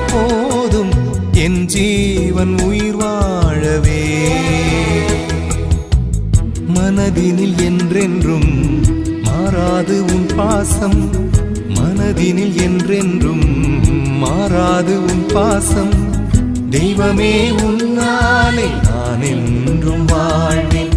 போதும் என் ஜீவன் உயிர் வாழவே. மனதினில் என்றென்றும் மாறாது உன் பாசம், மனதினில் என்றென்றும் மாறாது உன் பாசம். தெய்வமே உன்னாலே நான் என்றும் வாழ்வேன்.